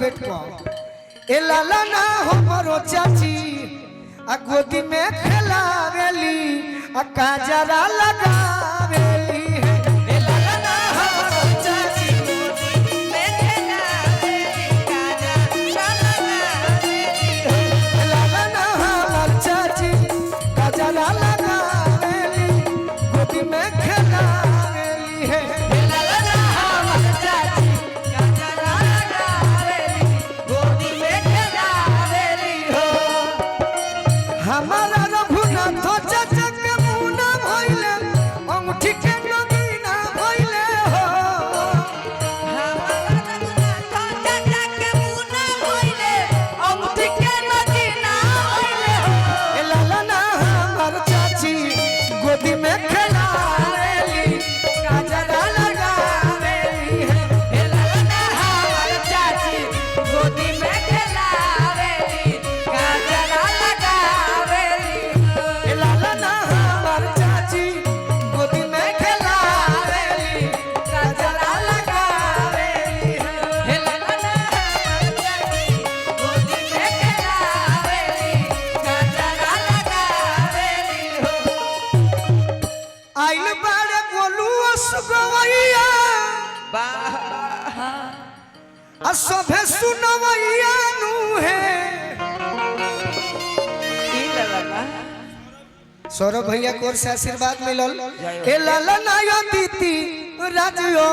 बेट को ए लाला ना हमरो चाची आ गोदी में खेलावेली आ काजरा लगावेली ए लाला ना हमरो चाची गोदी में खेलावेली काजरा लगावेली ए लाला ना हमरो चाची काजरा लगावेली गोदी में खेलावेली है ए लाला ना हमरो चाची काजरा लगावेली गोदी में खेलावेली हो हमारा रघुनाथ चाचा के मुना भइले अंगूठी के नगीना भइले हो हमारा रघुनाथ चाचा के मुना भइले अंगूठी के नगीना भइले हो ए लाला ना हमर चाची गोदी में खेलावेली काजरा लगावेली है ए लाला ना हमार चाची गोदी में खेलावेली काजरा लगावेली ए लाला ना हमर चाची गोदी में खेलावेली काजरा लगावेली है हे लाला ना हमार चाची गोदी में खेलावेली काजरा लगावेली हो आइल बारे गोलू असगवैया आ सभे सुनवैया नु है ई लाला सौरभ भैया को ओर से आशीर्वाद मिलल ए लाला नायो दीदी राजियो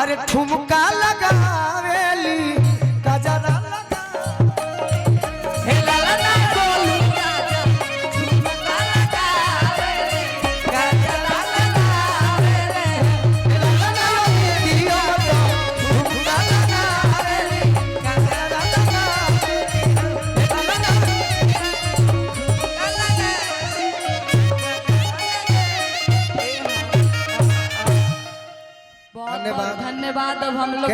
अरे ठुमका लगावेली काजरा हे लाला ना गोलू राजा झुमका लगावेली काजरा लगावेली ठुमका लगावेली काजरा बहुत धन्यवाद अब हम लोग